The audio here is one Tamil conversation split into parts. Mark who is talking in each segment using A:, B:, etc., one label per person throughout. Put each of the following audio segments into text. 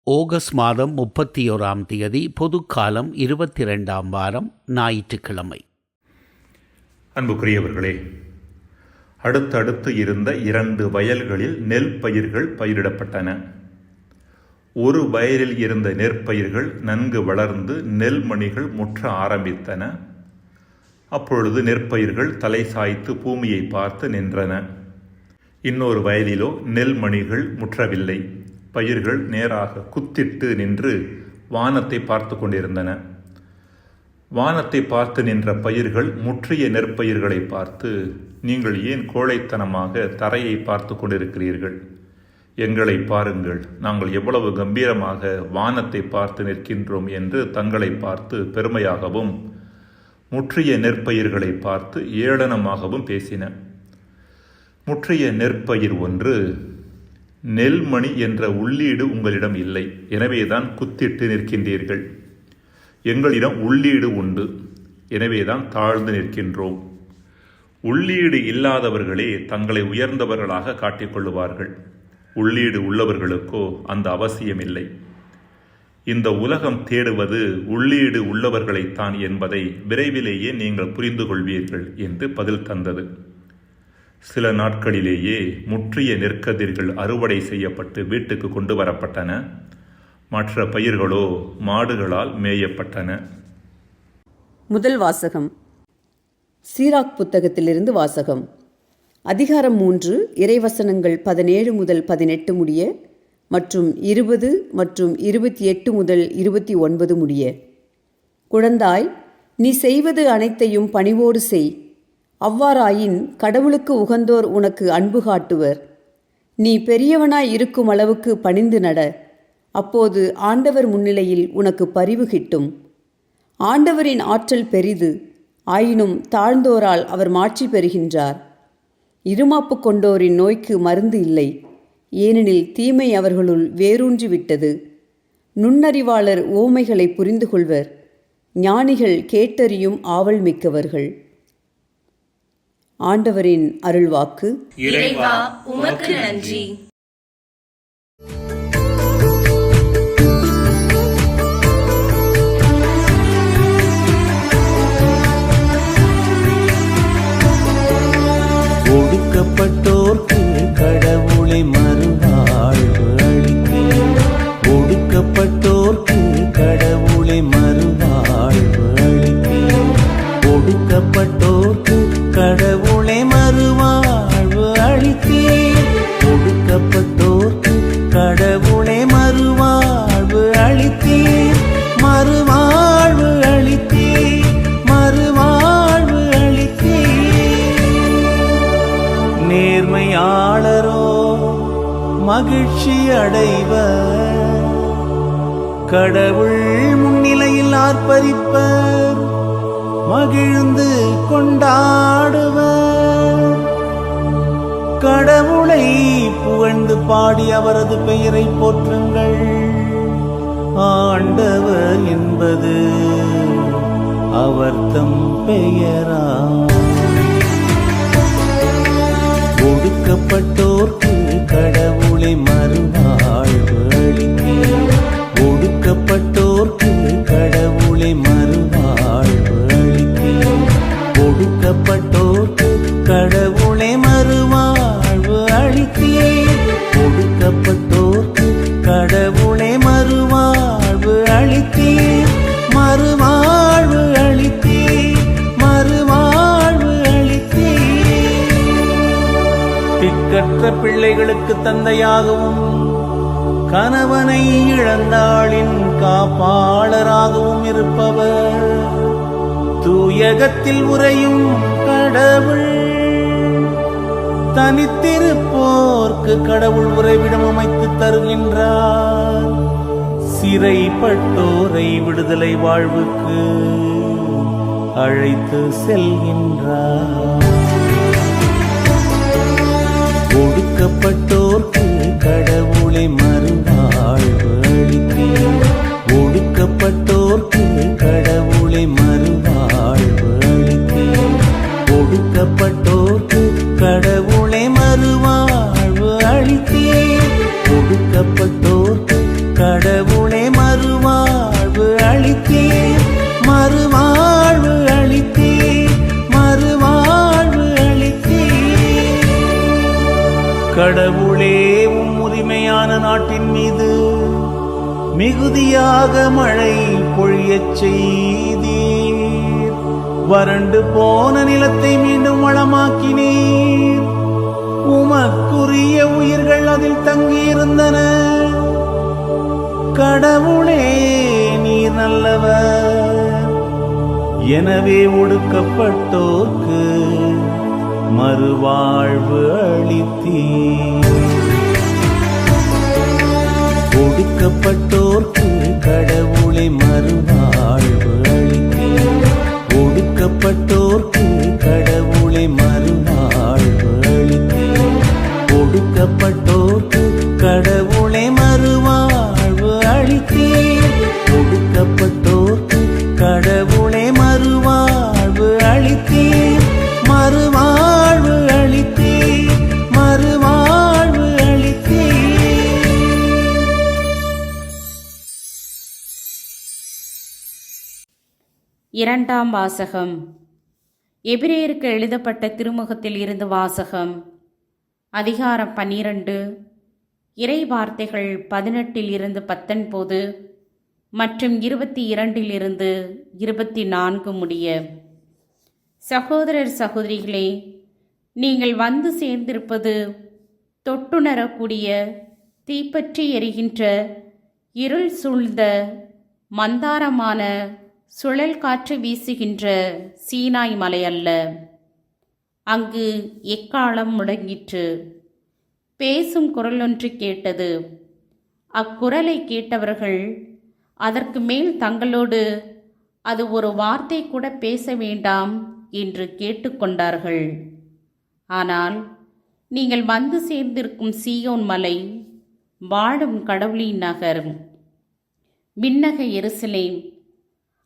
A: ஆகஸ்ட் மாதம் 31ஆம் தேதி, பொதுக்காலம் 22ஆம் வாரம், ஞாயிற்றுக்கிழமை.
B: அன்புக்குரியவர்களே, அடுத்தடுத்து இருந்த 2 வயல்களில் நெல் பயிர்கள் பயிரிடப்பட்டன. ஒரு வயலில் இருந்த நெற்பயிர்கள் நன்கு வளர்ந்து நெல்மணிகள் முற்ற ஆரம்பித்தன. அப்பொழுது நெற்பயிர்கள் தலை சாய்த்து பூமியை பார்த்து நின்றன. இன்னொரு வயலிலோ நெல்மணிகள் முற்றவில்லை. பயிர்கள் நேராக குத்திட்டு நின்று வானத்தை பார்த்து கொண்டிருந்தன. வானத்தை பார்த்து நின்ற பயிர்கள் முற்றிய நெற்பயிர்களை பார்த்து, நீங்கள் ஏன் கோழைத்தனமாக தரையை பார்த்து கொண்டிருக்கிறீர்கள்? எங்களை பாருங்கள், நாங்கள் எவ்வளவு கம்பீரமாக வானத்தை பார்த்து நிற்கின்றோம் என்று தங்களை பார்த்து பெருமையாகவும், முற்றிய நெற்பயிர்களை பார்த்து ஏளனமாகவும் பேசின. முற்றிய நெற்பயிர் ஒன்று, நெல்மணி என்ற உள்ளீடு உங்களிடம் இல்லை, எனவேதான் குத்திட்டு நிற்கின்றீர்கள். எங்களிடம் உள்ளீடு உண்டு, எனவேதான் தாழ்ந்து நிற்கின்றோம். உள்ளீடு இல்லாதவர்களே தங்களை உயர்ந்தவர்களாக காட்டிக்கொள்ளுவார்கள். உள்ளீடு உள்ளவர்களுக்கோ அந்த அவசியமில்லை. இந்த உலகம் தேடுவது உள்ளீடு உள்ளவர்களைத்தான் என்பதை விரைவிலேயே நீங்கள் புரிந்து கொள்வீர்கள் என்று பதில் தந்தது. சில நாட்களிலேயே முற்றிய நெற்கதிர்கள் அறுவடை செய்யப்பட்டு வீட்டுக்கு கொண்டு வரப்பட்டன. மற்ற பயிர்களோ மாடுகளால் மேயப்பட்டன.
C: முதல் வாசகம். சீராக் புத்தகத்திலிருந்து வாசகம். அதிகாரம் 3, இறைவசனங்கள் 17 முதல் 18 முடிய மற்றும் 20 மற்றும் 28 முதல் 29 முடிய. குழந்தாய், நீ செய்வது அனைத்தையும் பணிவோடு செய். அவ்வாறாயின் கடவுளுக்கு உகந்தோர் உனக்கு அன்பு காட்டுவர். நீ பெரியவனாய் இருக்கும் அளவுக்கு பணிந்து நட. அப்போது ஆண்டவர் முன்னிலையில் உனக்கு பரிவு கிட்டும். ஆண்டவரின் ஆற்றல் பெரிது, ஆயினும் தாழ்ந்தோரால் அவர் மாட்சி பெறுகின்றார். இருமாப்பு கொண்டோரின் நோய்க்கு மருந்து இல்லை, ஏனெனில் தீமை அவர்களுள் வேரூன்றி விட்டது. நுண்ணறிவாளர் ஓமைகளை புரிந்து கொள்வர், ஞானிகள் கேட்டறியும் ஆவல் மிக்கவர்கள். ஆண்டவரின் அருள்வாக்கு.
D: இறைவா, உமக்கு நன்றி.
E: ஒடுக்கப்பட்டோர்க்கு கடவுளை மறுவாழ்வு அளித்தீர். ஒடுக்கப்பட்டோர்க்கு கடவுளை மறுவாழ்வு அளித்தீர். ஒடுக்கப்பட்டோர்க்கு கடவுளை மறுவாழ்வு அளித்தீர். ஒடுக்கப்பட்டோர்க்கு கடவுளை மறுவாழ்வு அளித்தீர். மறுவாழ்வு அளித்தீர். மறுவாழ்வு அளித்தீர். நேர்மையாளரோ மகிழ்ச்சி அடைவர். கடவுள் முன்னிலையில் ஆர்ப்பரிப்பர், மகிழ்ந்து கொண்டாடுவர். கடவுளை புகழ்ந்து பாடி அவரது பெயரை போற்றுங்கள். ஆண்டவர் என்பது அவர் தம் பெயரா. ஒடுக்கப்பட்டோர்க்கு கடவுளை மறுவாழ்வு அளித்தீர். ஒடுக்கப்பட்டோர்க்கு கடவுளை மறுவாழ்வு அளித்தீர். ஒடுக்கப்பட்டோர்க்கு கடவுளை மறுவாழ்வு அளித்தீர். ஒடுக்கப்பட்டோர்க்கு கடவுளை மறுவாழ்வு அளித்தீர். மறுவாழ்வு அளித்தீர். மறுவாழ்வு அளித்தீர். திக்கற்ற பிள்ளைகளுக்கு தந்தையாகவும், கணவனை இழந்தாளின் காப்பாளராகவும் இருப்பவர், தூயகத்தில் உறையும் கடவுள். தனித்திருப்போர்க்கு கடவுள் உறைவிடம் அமைத்து தருகின்றார். சிறைப்பட்டோரை விடுதலை வாழ்வுக்கு அழைத்து செல்கின்றார். ஒடுக்கப்பட்டோர்க்கு கடவுளை மறுவாழ்வு அளித்தீர். ஒடுக்கப்பட்டோர்க்கு கடவுளை மறுவாழ்வு அளித்தீர். ஒடுக்கப்பட்டோர்க்கு கடவுளை மறுவாழ்வு அளித்தீர். ஒடுக்கப்பட்டோர்க்கு கடவுளை கடவுளே, உம் உரிமையான நாட்டின் மீது மிகுதியாக மழை பொழியச் செய்தீர். வறண்டு போன நிலத்தை மீண்டும் வளமாக்கினீர். உமக்குரிய உயிர்கள் அதில் தங்கியிருந்தன. கடவுளே, நீர் நல்லவர். எனவே ஒடுக்கப்பட்டோர்க்கு மறுவாழ்வு அளித்தீர். ஒடுக்கப்பட்டோர்க்கு கடவுளை மறுவாழ்வு அளித்தீர். ஒடுக்கப்பட்டோர்க்கு கடவுளை மறுவாழ்வு அளித்தீர். ஒடுக்கப்பட்டோர்க்கு கடவுளை மறுவாழ்வு அளித்தீர். ஒடுக்கப்பட்டோர்க்கு கடவுளை மறுவாழ்வு அளித்தீர். மறுவாழ்வு அளித்தீர். மறுவாழ்வு அளித்தீர்.
F: இரண்டாம் வாசகம். எபிரேயருக்கு எழுதப்பட்ட திருமுகத்தில் இருந்து வாசகம். அதிகாரம் 12, இறை வார்த்தைகள் 18 இருந்து 19 மற்றும் 22 இருந்து 24 முடிய. சகோதரர் சகோதரிகளே, நீங்கள் வந்து சேர்ந்திருப்பது தொட்டுணரக்கூடிய தீப்பற்றி எரிகின்ற இருள் சூழ்ந்த மந்தாரமான சுழல் காற்று வீசுகின்ற சீனாய் மலை அல்ல. அங்கு எக்காலம் முழங்கிற்று. பேசும் குரல் ஒன்று கேட்டது. அக்குரலை கேட்டவர்கள் அதற்கு மேல் தங்களோடு அது ஒரு வார்த்தை கூட பேச வேண்டாம் என்று கேட்டுக்கொண்டார்கள். ஆனால் நீங்கள் வந்து சேர்ந்திருக்கும் சீயோன் மலை வாழும் கடவுளின் நகர், விண்ணக எருசலேம்.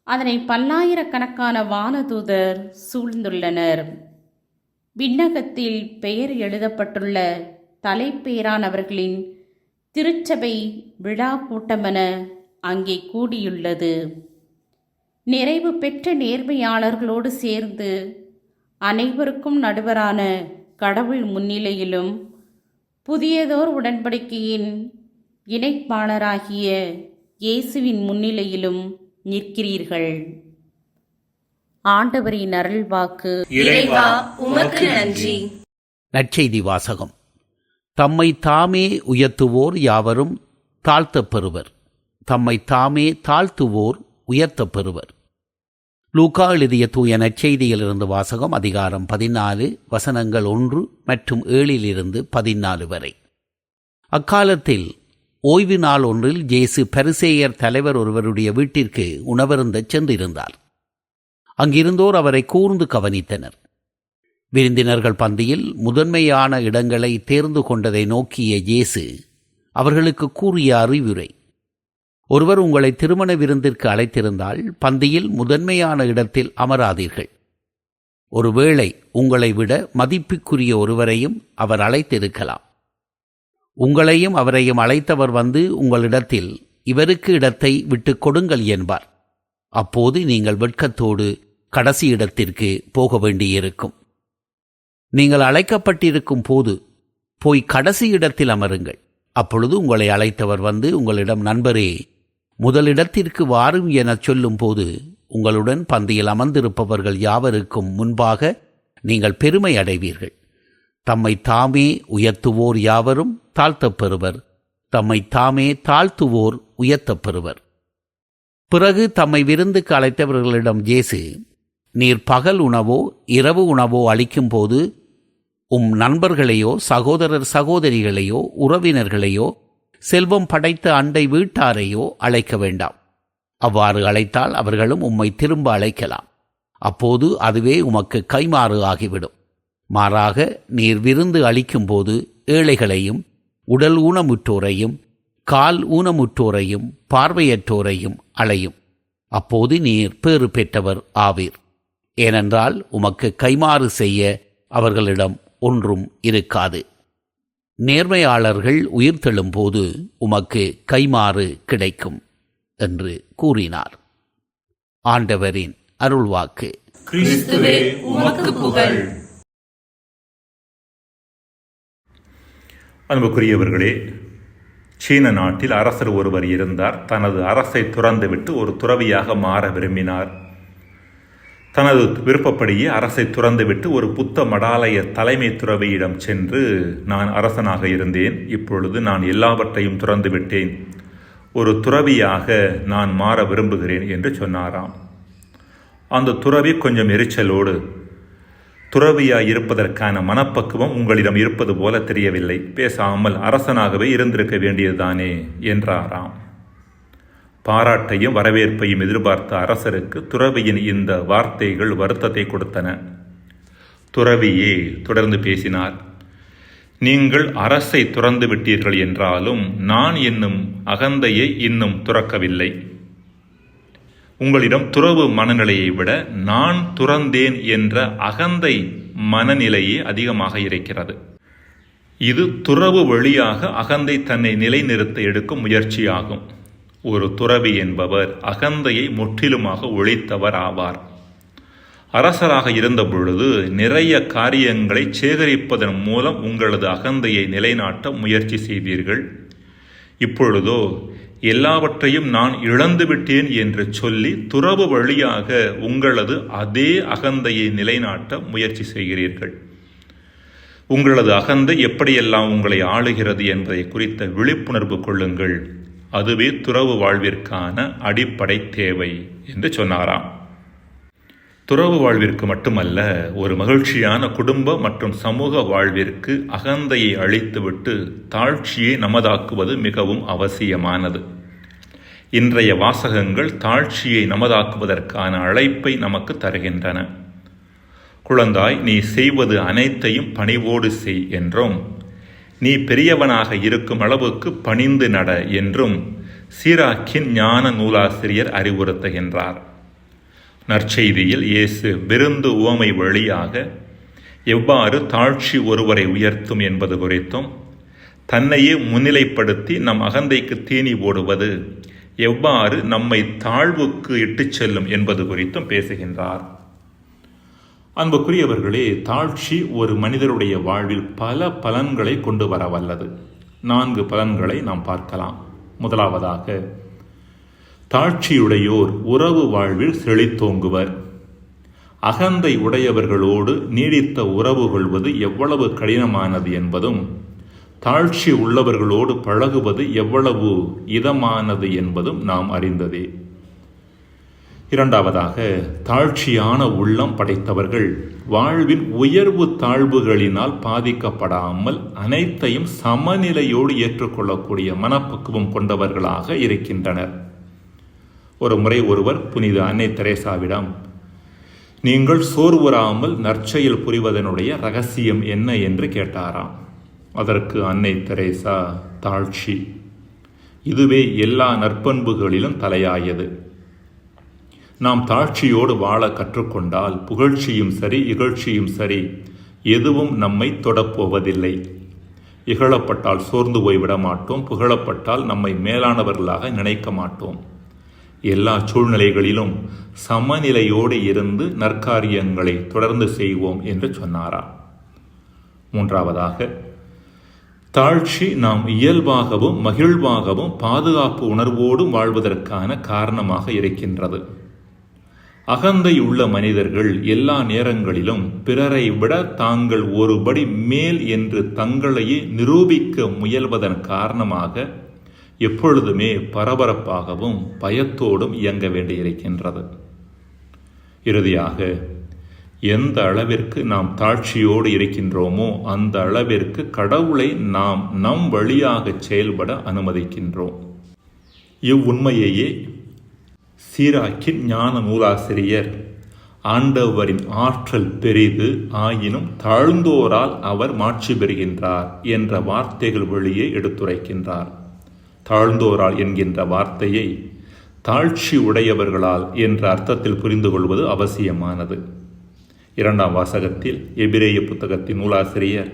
F: அதனை பல்லாயிரக்கணக்கான வானதூதர் சூழ்ந்துள்ளனர். விண்ணகத்தில் பெயர் எழுதப்பட்டுள்ள தலைப்பேரானவர்களின் திருச்சபை விழா கூட்டமென அங்கே கூடியுள்ளது. நிறைவு பெற்ற நேர்மையாளர்களோடு சேர்ந்து அனைவருக்கும் நடுவரான கடவுள் முன்னிலையிலும் புதியதோர் உடன்படிக்கையின் இணைப்பாளராகிய இயேசுவின் முன்னிலையிலும் நிற்கிறீர்கள். ஆண்டவரின் அருள்வாக்கு.
D: இறைவா, உமக்கு நன்றி.
A: நற்செய்தி வாசகம். தம்மை தாமே உயர்த்துவோர் யாவரும் தாழ்த்தப் பெறுவர். தம்மை தாமே தாழ்த்துவோர் உயர்த்தப் பெறுவர். லூக்கா எழுதிய தூய நற்செய்தியிலிருந்து வாசகம். அதிகாரம் 14 வசனங்கள் 1 மற்றும் 7 14 வரை. அக்காலத்தில் ஓய்வு நாள் ஒன்றில் இயேசு பரிசேயர் தலைவர் ஒருவருடைய வீட்டிற்கு உணவருந்தச் சென்றிருந்தார். அங்கிருந்தோர் அவரை கூர்ந்து கவனித்தனர். விருந்தினர்கள் பந்தியில் முதன்மையான இடங்களை தேர்ந்து கொண்டதை நோக்கிய இயேசு அவர்களுக்கு கூறிய அறிவுரை: ஒருவர் உங்களை திருமண விருந்திற்கு அழைத்திருந்தால் பந்தியில் முதன்மையான இடத்தில் அமராதீர்கள். ஒருவேளை உங்களை விட மதிப்புக்குரிய ஒருவரையும் அவர் அழைத்திருக்கலாம். உங்களையும் அவரையும் அழைத்தவர் வந்து உங்களிடத்தில் இவருக்கு இடத்தை விட்டுக் கொடுங்கள் என்பார். அப்போது நீங்கள் வெட்கத்தோடு கடைசி இடத்திற்கு போக வேண்டியிருக்கும். நீங்கள் அழைக்கப்பட்டிருக்கும் போது போய் கடைசி இடத்தில் அமருங்கள். அப்பொழுது உங்களை அழைத்தவர் வந்து உங்களிடம், நண்பரே, முதலிடத்திற்கு வாரும் எனச் சொல்லும் போது உங்களுடன் பந்தியில் அமர்ந்திருப்பவர்கள் யாவருக்கும் முன்பாக நீங்கள் பெருமை அடைவீர்கள். தம்மை தாமே உயர்த்துவோர் யாவரும் தாழ்த்தப் பெறுவர். தம்மை தாமே தாழ்த்துவோர் உயர்த்தப் பெறுவர். பிறகு தம்மை விருந்துக்கு அழைத்தவர்களிடம் இயேசு, நீர் பகல் உணவோ இரவு உணவோ அளிக்கும் போது நண்பர்களையோ சகோதரர் சகோதரிகளையோ உறவினர்களையோ செல்வம் படைத்த அண்டை வீட்டாரையோ அழைக்க வேண்டாம். அவ்வாறு அழைத்தால் அவர்களும் உம்மை திரும்ப அழைக்கலாம். அப்போது அதுவே உமக்கு கைமாறு ஆகிவிடும். மாறாக நீர் விருந்து அளிக்கும்போது ஏழைகளையும் உடல் ஊனமுற்றோரையும் கால் ஊனமுற்றோரையும் பார்வையற்றோரையும் அழையும். அப்போது நீர் பேறு பெற்றவர் ஆவீர். ஏனென்றால் உமக்கு கைமாறு செய்ய அவர்களிடம் ஒன்றும் இருக்காது. நேர்மையாளர்கள் உயிர்த்தெழும்போது உமக்கு கைமாறு கிடைக்கும் என்று கூறினார். ஆண்டவரின் அருள்வாக்கு.
D: கிறிஸ்துவே, உமக்கு புகழ்.
B: அன்புக்குரியவர்களே, சீன நாட்டில் அரசர் ஒருவர் இருந்தார். தனது அரசை துறந்துவிட்டு ஒரு துறவியாக மாற விரும்பினார். தனது விருப்பப்படியே அரசை துறந்துவிட்டு ஒரு புத்த மடாலய தலைமை துறவியிடம் சென்று, நான் அரசனாக இருந்தேன், இப்பொழுது நான் எல்லாவற்றையும் துறந்துவிட்டேன், ஒரு துறவியாக நான் மாற விரும்புகிறேன் என்று சொன்னாராம். அந்த துறவி கொஞ்சம் எரிச்சலோடு, துறவியாய் இருப்பதற்கான மனப்பக்குவம் உங்களிடம் இருப்பது போல தெரியவில்லை, பேசாமல் அரசனாகவே இருந்திருக்க வேண்டியதுதானே என்றாராம். பாராட்டையும் வரவேற்பையும் எதிர்பார்த்த அரசருக்கு துறவியின் இந்த வார்த்தைகள் வருத்தத்தை கொடுத்தன. துறவியே தொடர்ந்து பேசினார். நீங்கள் அரசை துறந்து விட்டீர்கள் என்றாலும் நான் என்னும் அகந்தையை இன்னும் துறக்கவில்லை. உங்களிடம் துறவு மனநிலையை விட நான் துறந்தேன் என்ற அகந்தை மனநிலையே அதிகமாக இருக்கிறது. இது துறவு வழியாக அகந்தை தன்னை நிலைநிறுத்த எடுக்கும் முயற்சியாகும். ஒரு துறவி என்பவர் அகந்தையை முற்றிலுமாக ஒழித்தவர் ஆவார். அரசராக இருந்த பொழுது நிறைய காரியங்களை சேகரிப்பதன் மூலம் உங்களது அகந்தையை நிலைநாட்ட முயற்சி செய்தீர்கள். இப்பொழுதோ எல்லாவற்றையும் நான் இழந்துவிட்டேன் என்று சொல்லி துறவு வழியாக உங்களது அதே அகந்தையை நிலைநாட்ட முயற்சி செய்கிறீர்கள். உங்களது அகந்தை எப்படியெல்லாம் உங்களை ஆளுகிறது என்பதை குறித்த விழிப்புணர்வு கொள்ளுங்கள். அதுவே துறவு வாழ்விற்கான அடிப்படை தேவை என்று சொன்னாராம். துறவு வாழ்விற்கு மட்டுமல்ல, ஒரு மகிழ்ச்சியான குடும்ப மற்றும் சமூக வாழ்விற்கு அகந்தையை அழித்துவிட்டு தாழ்ச்சியை நமதாக்குவது மிகவும் அவசியமானது. இன்றைய வாசகங்கள் தாழ்ச்சியை நமதாக்குவதற்கான அழைப்பை நமக்கு தருகின்றன. குழந்தாய், நீ செய்வது அனைத்தையும் பணிவோடு செய் என்றும், நீ பெரியவனாக இருக்கும் அளவுக்கு பணிந்து நட என்றும் சீராக்கின் ஞான நூலாசிரியர் அறிவுறுத்துகின்றார். நற்செய்தியில் இயேசு விருந்து உவமை வழியாக எவ்வாறு தாழ்ச்சி ஒருவரை உயர்த்தும் என்பது குறித்தும், தன்னையே முன்னிலைப்படுத்தி நம் அகந்தைக்கு தீனி போடுவது எவ்வாறு நம்மை தாழ்வுக்கு இட்டுச் செல்லும் என்பது குறித்தும் பேசுகின்றார். அன்புக்குரியவர்களே, தாழ்ச்சி ஒரு மனிதருடைய வாழ்வில் பல பலன்களை கொண்டு வர வல்லது. 4 பலன்களை நாம் பார்க்கலாம். முதலாவதாக, தாழ்ச்சியுடையோர் உறவு வாழ்வில் செழித்தோங்குவர். அகந்தை உடையவர்களோடு நீடித்த உறவு கொள்வது எவ்வளவு கடினமானது என்பதும், தாழ்ச்சி உள்ளவர்களோடு பழகுவது எவ்வளவு இதமானது என்பதும் நாம் அறிந்ததே. இரண்டாவதாக, தாழ்ச்சியான உள்ளம் படைத்தவர்கள் வாழ்வின் உயர்வு தாழ்வுகளினால் பாதிக்கப்படாமல் அனைத்தையும் சமநிலையோடு ஏற்றுக்கொள்ளக்கூடிய மனப்பக்குவம் கொண்டவர்களாக இருக்கின்றனர். ஒரு முறை ஒருவர் புனித அன்னை தெரேசாவிடம், நீங்கள் சோர்வுறாமல் நற்செயல் புரிவதனுடைய ரகசியம் என்ன என்று கேட்டாராம். அதற்கு அன்னை தெரேசா, தாழ்ச்சி, இதுவே எல்லா நற்பண்புகளிலும் தலையாயது. நாம் தாழ்ச்சியோடு வாழ கற்றுக்கொண்டால் புகழ்ச்சியும் சரி இகழ்ச்சியும் சரி எதுவும் நம்மை தொடப்போவதில்லை. இகழப்பட்டால் சோர்ந்து போய்விட மாட்டோம், புகழப்பட்டால் நம்மை மேலானவர்களாக நினைக்க மாட்டோம். எல்லா சூழ்நிலைகளிலும் சமநிலையோடு இருந்து நற்காரியங்களை தொடர்ந்து செய்வோம் என்று சொன்னாராம். மூன்றாவதாக, தாழ்ச்சி நாம் இயல்பாகவும் மகிழ்வாகவும் பாதுகாப்பு உணர்வோடும் வாழ்வதற்கான காரணமாக இருக்கின்றது. அகந்தை உள்ள மனிதர்கள் எல்லா நேரங்களிலும் பிறரை விட தாங்கள் ஒருபடி மேல் என்று தங்களையே நிரூபிக்க முயல்வதன் காரணமாக எப்பொழுதுமே பரபரப்பாகவும் பயத்தோடும் இயங்க வேண்டியிருக்கின்றது. இறுதியாக, எந்த அளவிற்கு நாம் தாழ்ச்சியோடு இருக்கின்றோமோ அந்த அளவிற்கு கடவுளை நாம் நம் வழியாக செயல்பட அனுமதிக்கின்றோம். இவ்வுண்மையையே சீராக்கின் ஞான நூலாசிரியர், ஆண்டவரின் ஆற்றல் பெரிது ஆயினும் தாழ்ந்தோரால் அவர் மாட்சி பெறுகின்றார் என்ற வார்த்தைகள் வழியே எடுத்துரைக்கின்றார். தாழ்ந்தோரால் என்கின்ற வார்த்தையை தாழ்ச்சி உடையவர்களால் என்ற அர்த்தத்தில் புரிந்து கொள்வது அவசியமானது. 2ஆம் வாசகத்தில் எபிரேய புத்தகத்தின் நூலாசிரியர்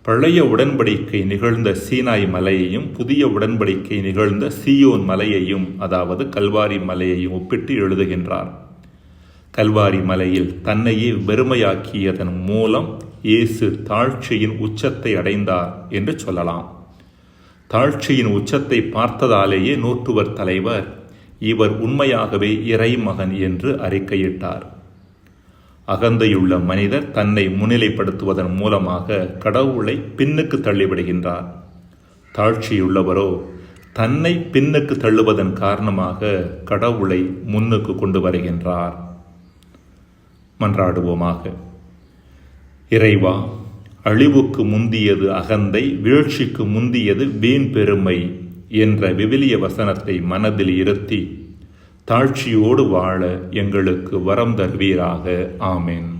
B: பழைய உடன்படிக்கை நிகழ்ந்த சீனாய் மலையையும் புதிய உடன்படிக்கை நிகழ்ந்த சீயோன் மலையையும், அதாவது கல்வாரி மலையையும் ஒப்பிட்டு எழுதுகின்றார். கல்வாரி மலையில் தன்னையே வெறுமையாக்கியதன் மூலம் இயேசு தாழ்ச்சியின் உச்சத்தை அடைந்தார் என்று சொல்லலாம். தாழ்ச்சியின் உச்சத்தை பார்த்ததாலேயே நூற்றுவர் தலைவர் இவர் உண்மையாகவே இறைமகன் என்று அறிக்கையிட்டார். அகந்தையுள்ள மனிதர் தன்னை முன்னிலைப்படுத்துவதன் மூலமாக கடவுளை பின்னுக்கு தள்ளிவிடுகின்றார். தாழ்ச்சியுள்ளவரோ தன்னை பின்னுக்கு தள்ளுவதன் காரணமாக கடவுளை முன்னுக்கு கொண்டு வருகின்றார். மன்றாடுவோமாக. இறைவா, அழிவுக்கு முந்தியது அகந்தை, வீழ்ச்சிக்கு முந்தியது வீண் பெருமை என்ற விவிலிய வசனத்தை மனதில் இருத்தி தாழ்ச்சியோடு வாழ எங்களுக்கு வரம் தருவீராக. ஆமென்.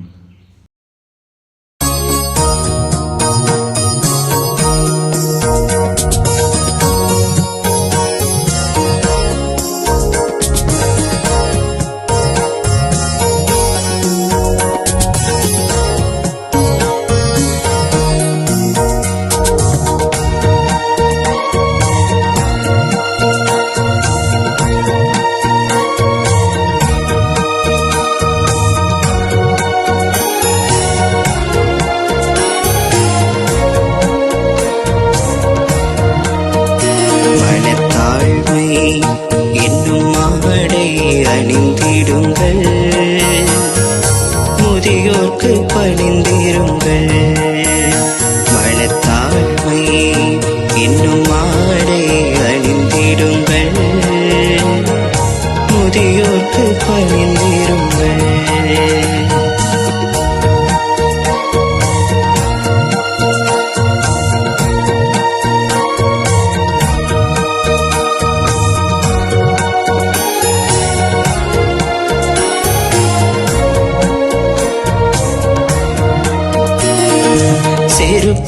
G: அணிந்திடுங்கள், முதியோர்க்கு பணிந்திருங்கள். மனத்தாழ்மை என்னும் ஆடை அணிந்திடுங்கள், முதியோர்க்கு பணிந்திருங்கள்.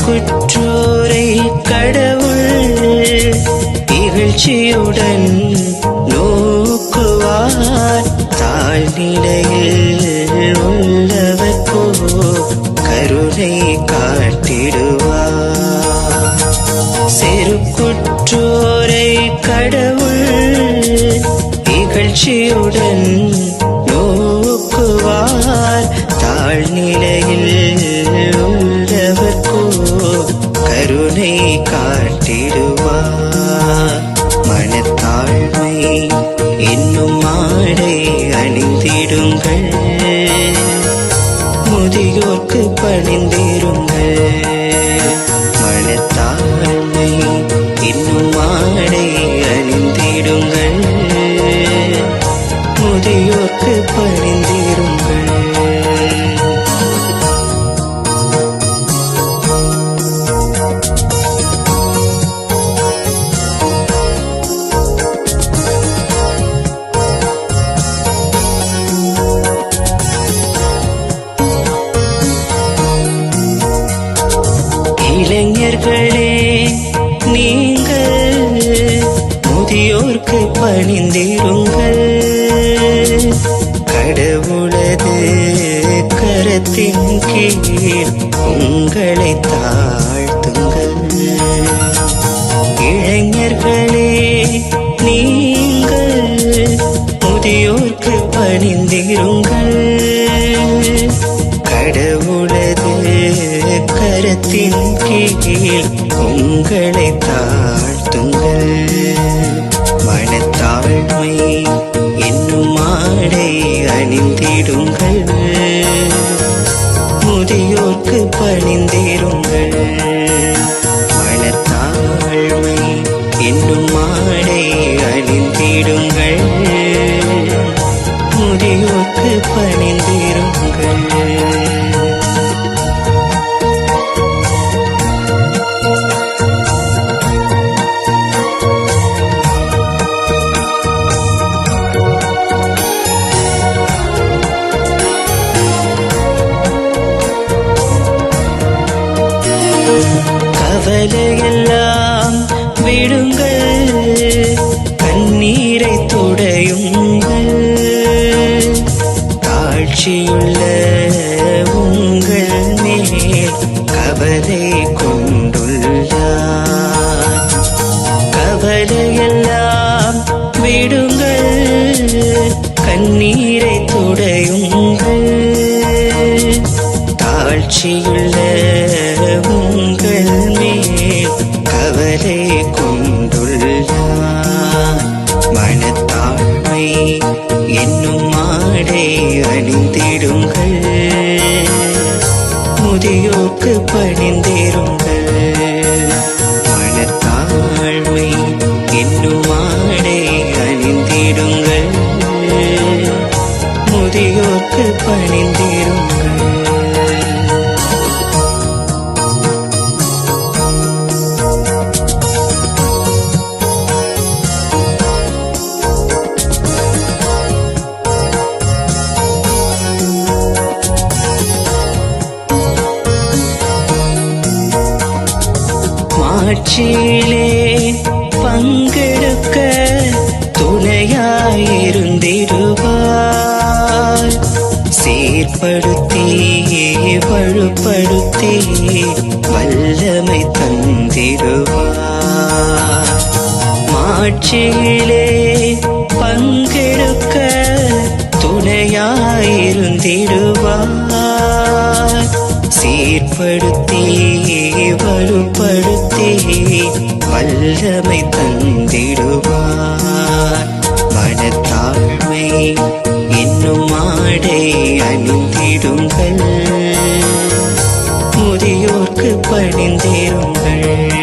G: குற்றோரை கடவுள் இகழ்ச்சியுடன் நோக்குவார், தாழ்நிலையில் உள்ளவர்க்கோ கருணை காட்டிடுவார். செருக்குற்றோரை கடவுள் இகழ்ச்சியுடன் நோக்குவார், தாழ்நிலையில் கருணை காட்டிடுவார். மனத்தாழ்மை என்னும் ஆடை அணிந்திடுங்கள், முதியோர்க்கு பணிந்திருங்கள். மனத்தாழ்மை என்னும் ஆடை அணிந்திடுங்கள், முதியோர்க்கு பணிந்திருங்கள். இளைஞர்களே, நீங்கள் முதியோர்க்கு பணிந்திருங்கள், கடவுளது கரத்தின் கீழ் உங்களை தாழ்த்துங்கள். இளைஞர்களே, நீங்கள் முதியோர்க்கு பணிந்திருங்கள், கடவுளது கரத்தின் கீழ் உங்களை தாழ்த்துங்கள். மனத்தாழ்மை என்னும் ஆடை அணிந்திடுங்கள், முதியோர்க்கு பணிந்திருங்கள். மனத்தாழ்மை என்னும் ஆடை அணிந்திடுங்கள், முதியோர்க்கு பணிந்திருங்கள். கவலையெல்லாம் விடுங்கள், கண்ணீரை துடையுங்கள், தாழ்ச்சியுள்ள உங்கள் மேல் கவலை கொண்டுள்ளார். கவலையெல்லாம் விடுங்கள், கண்ணீரை துடையுங்கள், தாழ்ச்சியுள்ள முதியோர்க்கு பணிந்திருங்கள். மாட்சியிலே பங்கெடுக்க துணையாயிருந்திடுவார். சீர்படுத்தி வலுப்படுத்தி வல்லமை தந்திடுவார். மாட்சியிலே பங்கெடுக்க துணையாயிருந்திடுவார். சீர்படுத்தி வலுப்படுத்தி வல்லமை தந்திடுவார். மனத்தாழ்மை என்னும் ஆடை அணிந்திடுங்கள். முதியோர்க்கு பணிந்திருங்கள்.